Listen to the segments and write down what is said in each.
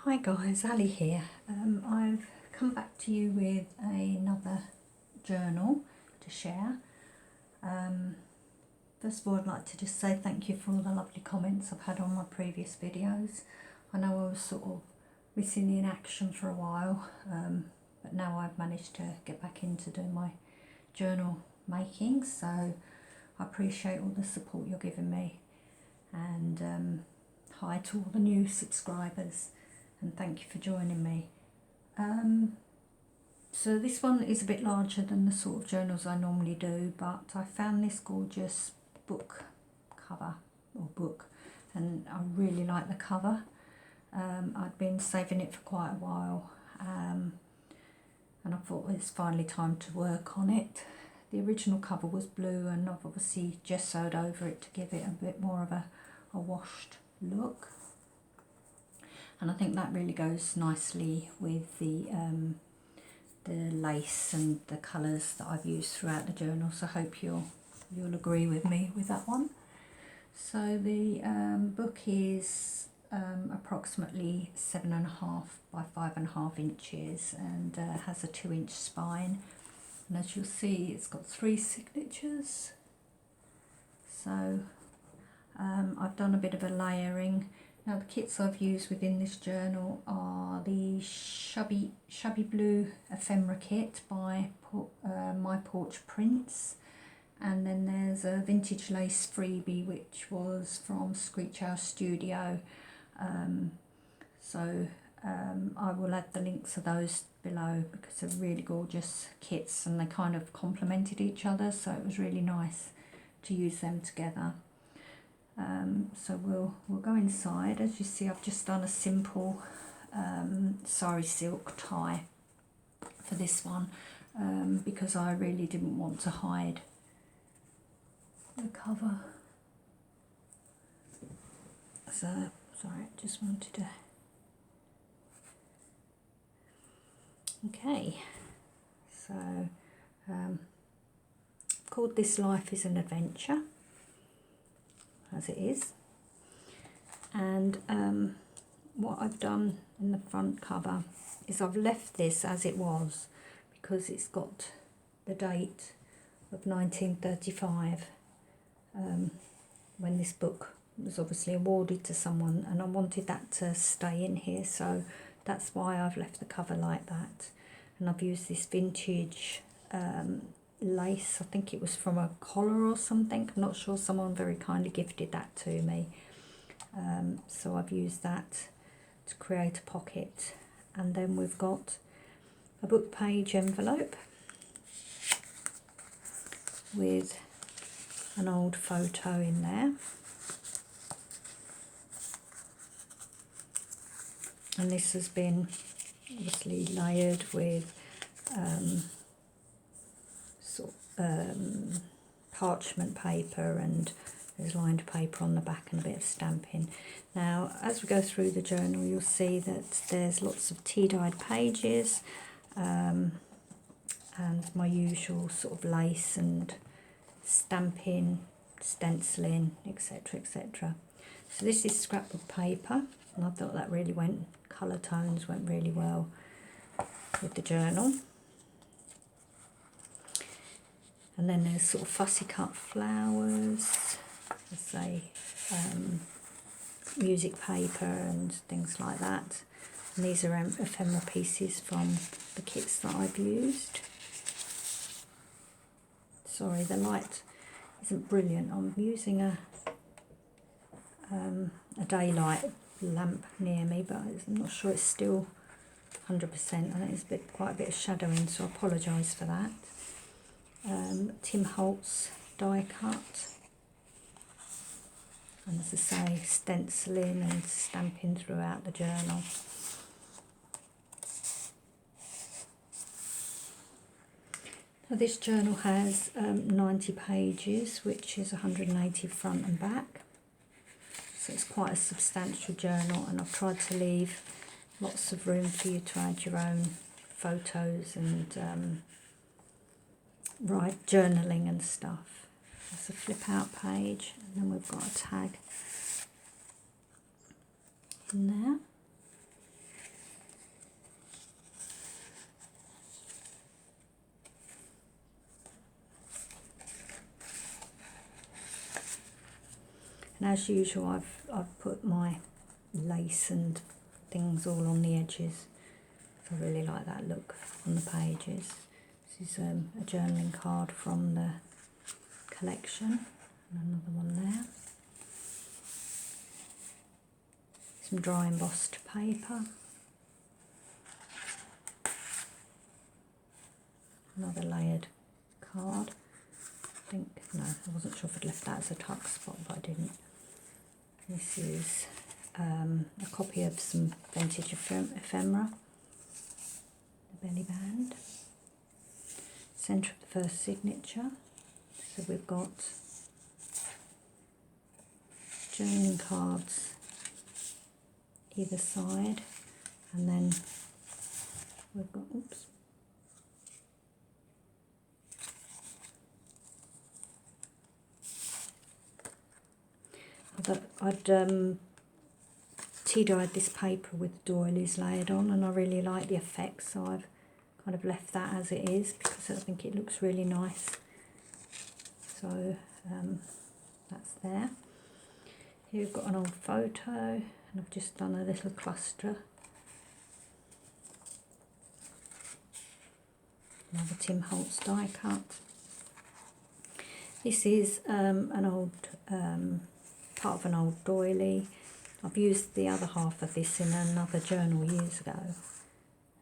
Hi guys, Ali here. I've come back to you with another journal to share. First of all, I'd like to just say thank you for all the lovely comments I've had on my previous videos. I know I was sort of missing in action for a while, but now I've managed to get back into doing my journal making, so I appreciate all the support you're giving me, and hi to all the new subscribers, and thank you for joining me. So this one is a bit larger than the sort of journals I normally do, but I found this gorgeous book cover, or book, and I really like the cover. I'd been saving it for quite a while, and I thought it's finally time to work on it. The original cover was blue, and I've obviously gessoed over it to give it a bit more of a washed look. And I think that really goes nicely with the lace and the colours that I've used throughout the journal. So I hope you'll agree with me with that one. So the book is approximately 7.5 by 5.5 inches, and has a 2-inch spine. And as you'll see, it's got 3 signatures. So I've done a bit of a layering. Now the kits I've used within this journal are the Shabby Blue Ephemera Kit by My Porch Prints, and then there's a vintage lace freebie which was from Screech Owl Studio. I will add the links of those below because they're really gorgeous kits and they kind of complemented each other, so it was really nice to use them together. So we'll go inside. As you see, I've just done a simple sari silk tie for this one, because I really didn't want to hide the cover. So sorry, I just wanted to. Okay, so called This Life is an Adventure, as it is, and what I've done in the front cover is I've left this as it was because it's got the date of 1935, when this book was obviously awarded to someone, and I wanted that to stay in here, so that's why I've left the cover like that. And I've used this vintage lace. I think it was from a collar or something, I'm not sure, someone very kindly gifted that to me, so I've used that to create a pocket. And then we've got a book page envelope with an old photo in there, and this has been obviously layered with parchment paper, and there's lined paper on the back and a bit of stamping. Now as we go through the journal, you'll see that there's lots of tea-dyed pages, and my usual sort of lace and stamping, stenciling, etc, etc. So this is scrapbook paper, and I thought that really colour tones went really well with the journal. And then there's sort of fussy cut flowers, let's say music paper and things like that. And these are ephemera pieces from the kits that I've used. Sorry, the light isn't brilliant. I'm using a daylight lamp near me, but I'm not sure it's still 100%. I think there's quite a bit of shadowing, so I apologise for that. Tim Holtz die cut, and as I say, stenciling and stamping throughout the journal. Now this journal has 90 pages, which is 180 front and back, so it's quite a substantial journal, and I've tried to leave lots of room for you to add your own photos and journaling and stuff. There's a flip out page, and then we've got a tag in there. as usual I've put my lace and things all on the edges. I really like that look on the pages. This is a journaling card from the collection, and another one there. Some dry embossed paper. Another layered card. I think, no, I wasn't sure if I'd left that as a tuck spot, but I didn't. This is a copy of some vintage ephemera. The belly band. Centre of the first signature. So we've got journaling cards either side, and then we've got, oops, I'd tea dyed this paper with doilies layered on, and I really like the effect, so I've kind of left that as it is because I think it looks really nice. So that's there. Here we've got an old photo, and I've just done a little cluster. Another Tim Holtz die cut. This is an old part of an old doily. I've used the other half of this in another journal years ago,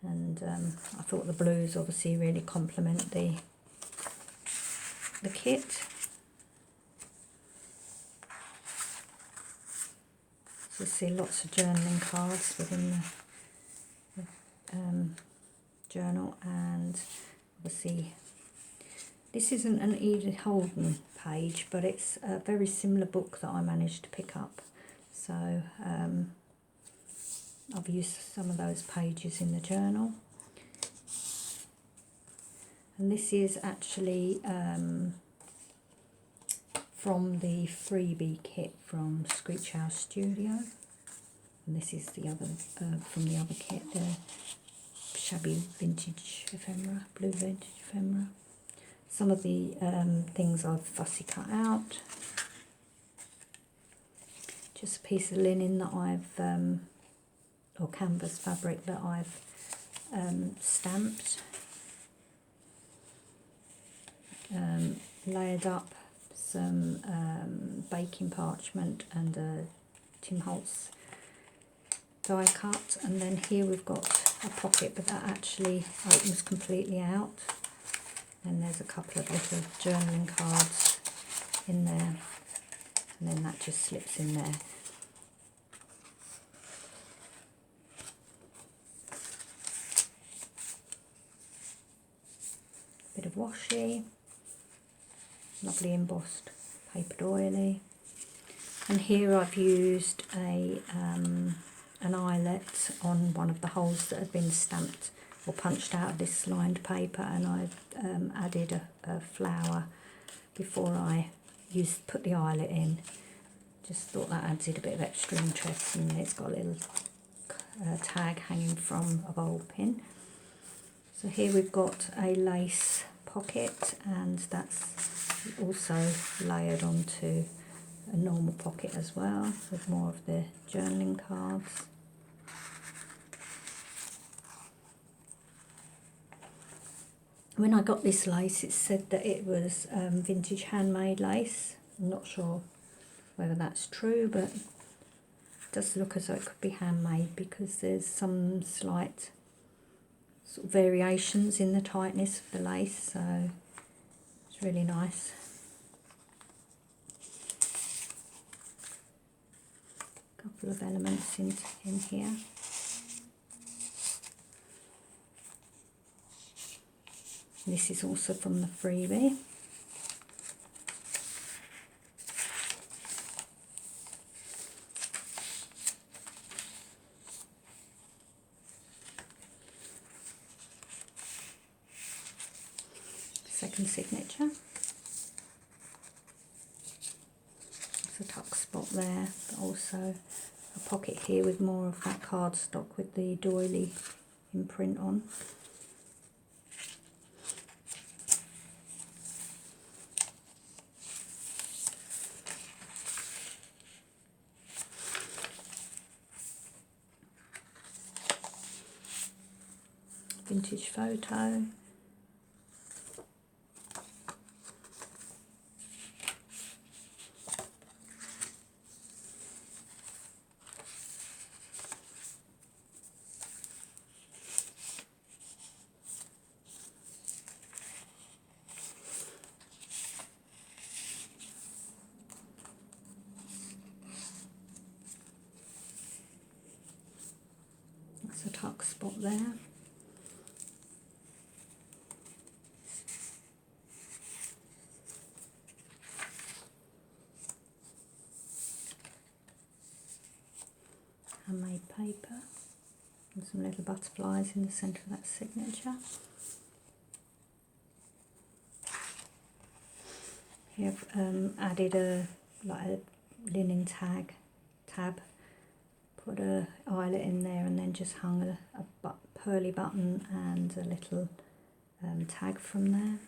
and I thought the blues obviously really complement the kit. So you see lots of journaling cards within the journal, and obviously this isn't an Edith Holden page, but it's a very similar book that I managed to pick up. So I've used some of those pages in the journal. And this is actually from the freebie kit from Screech Owl Studio. And this is the other from the other kit, the Shabby vintage ephemera, blue vintage ephemera. Some of the things I've fussy cut out. Just a piece of linen that I've, or canvas fabric that I've stamped. Layered up some baking parchment and a Tim Holtz die cut, and then here we've got a pocket, but that actually opens completely out. And there's a couple of little journaling cards in there, and then that just slips in there. Bit of washi, lovely embossed paper doily, and here I've used a an eyelet on one of the holes that had been stamped or punched out of this lined paper, and I've added a flower before I put the eyelet in. Just thought that adds it a bit of extra interest, and it's got a little tag hanging from a bowl pin. So here we've got a lace pocket, and that's also layered onto a normal pocket as well, with more of the journaling cards. When I got this lace, it said that it was vintage handmade lace. I'm not sure whether that's true, but it does look as though it could be handmade because there's some slight sort of variations in the tightness of the lace, so it's really nice. A couple of elements in here. This is also from the freebie. Second signature. There's a tuck spot there, but also a pocket here with more of that cardstock with the doily imprint on. vintage photo. That's a tuck spot there. Handmade paper and some little butterflies in the centre of that signature. Here I've added a linen tab, put a eyelet in there and then just hung a pearly button and a little tag from there.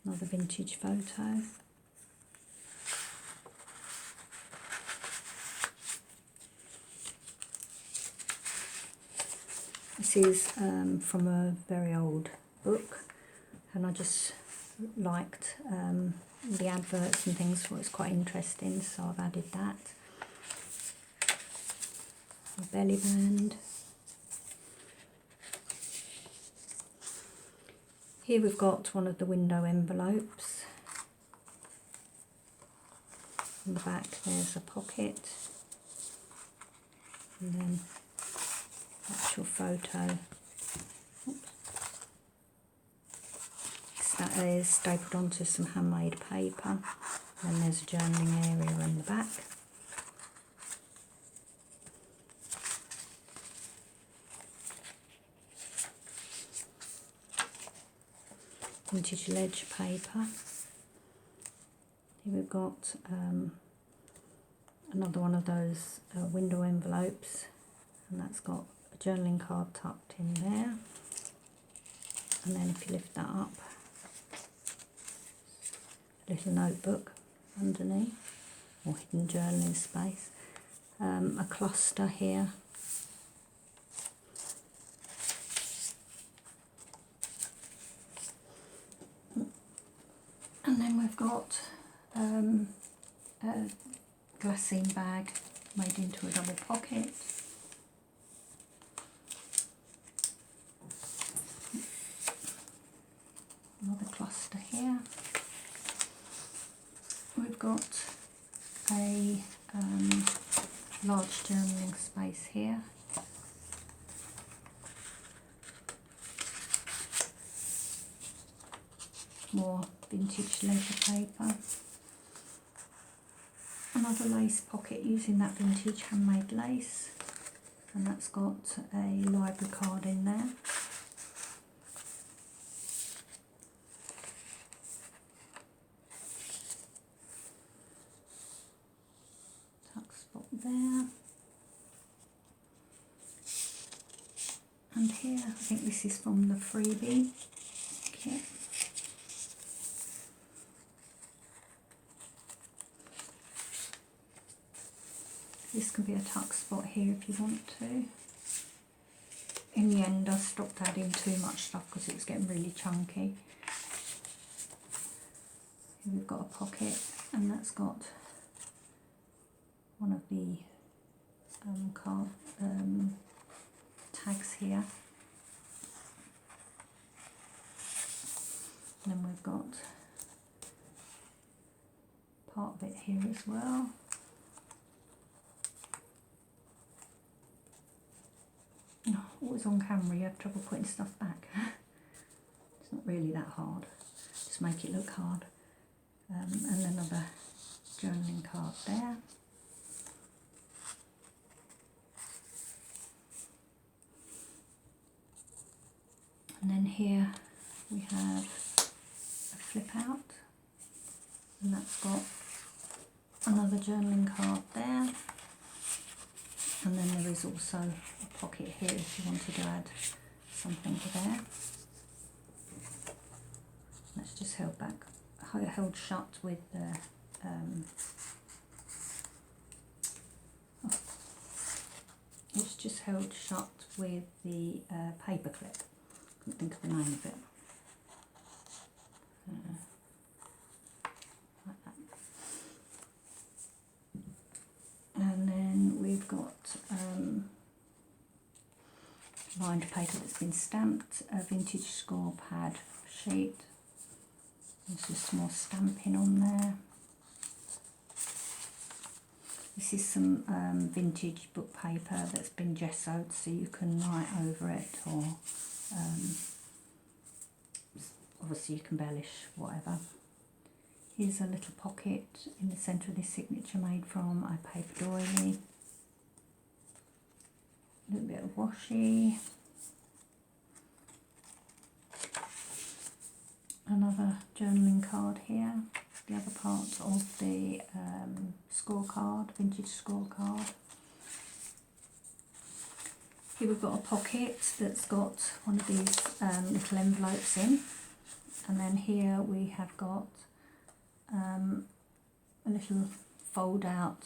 Another vintage photo. This is from a very old book, and I just liked the adverts and things, thought it was quite interesting, so I've added that. A belly band. Here we've got one of the window envelopes. On the back there's a pocket, and then actual photo. That is stapled onto some handmade paper, and there's a journaling area in the back. Vintage ledge paper. Here we've got another one of those window envelopes, and that's got a journaling card tucked in there. And then if you lift that up, a little notebook underneath, or hidden journaling space. A cluster here. And then we've got a glassine bag made into a double pocket. Another cluster here. We've got a large journaling space here. More vintage leather paper. Another lace pocket using that vintage handmade lace, and that's got a library card in there. Tuck spot there. And here, I think this is from the freebie kit. This can be a tuck spot here if you want to. In the end I stopped adding too much stuff because it was getting really chunky. Here we've got a pocket, and that's got one of the tags here. And then we've got part of it here as well. Oh, always on camera you have trouble putting stuff back. It's not really that hard, just make it look hard. And another journaling card there. And then here we have a flip out, and that's got another journaling card there, and then there is also a pocket here if you wanted to add something to there. That's just held shut with the it's just held shut with the paper clip. Couldn't think of the name of it. Like that. And then we've got lined paper that's been stamped, a vintage score pad sheet. There's just more stamping on there. This is some vintage book paper that's been gessoed so you can write over it, or obviously you can embellish whatever. Here's a little pocket in the centre of this signature made from a paper doily. A little bit of washi. Another journaling card here. The other part of the scorecard, vintage scorecard. Here we've got a pocket that's got one of these little envelopes in, and then here we have got a little fold out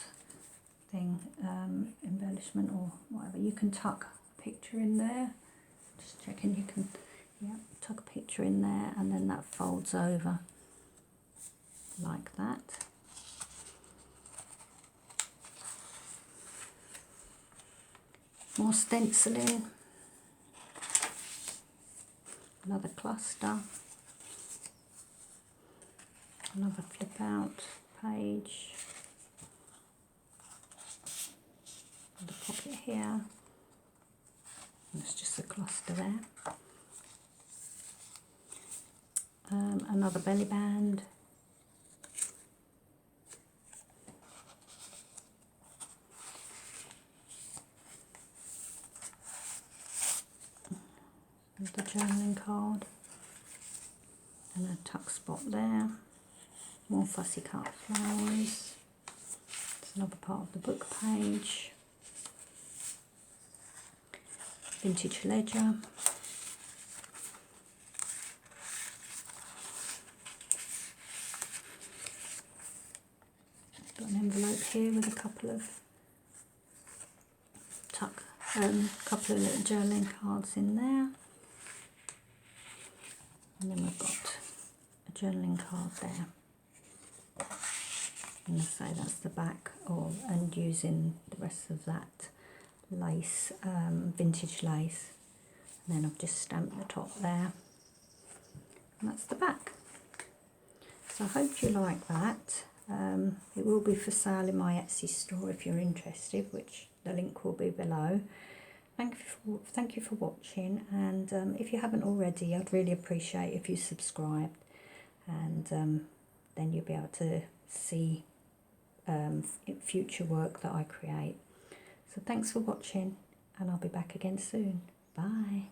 thing, embellishment or whatever. You can tuck a picture in there, just checking you can, yeah, tuck a picture in there, and then that folds over like that. More stenciling, another cluster, another flip out page, the pocket here, there's just a cluster there, another belly band, the journaling card, and a tuck spot there, more fussy cut flowers, it's another part of the book page, vintage ledger, got an envelope here with a couple of couple of little journaling cards in there. And then we've got a journaling card there. And so that's the back, and using the rest of that lace, vintage lace. And then I've just stamped the top there. And that's the back. So I hope you like that. It will be for sale in my Etsy store if you're interested, which the link will be below. Thank you for watching, and if you haven't already, I'd really appreciate if you subscribed, and then you'll be able to see future work that I create. So thanks for watching, and I'll be back again soon. Bye.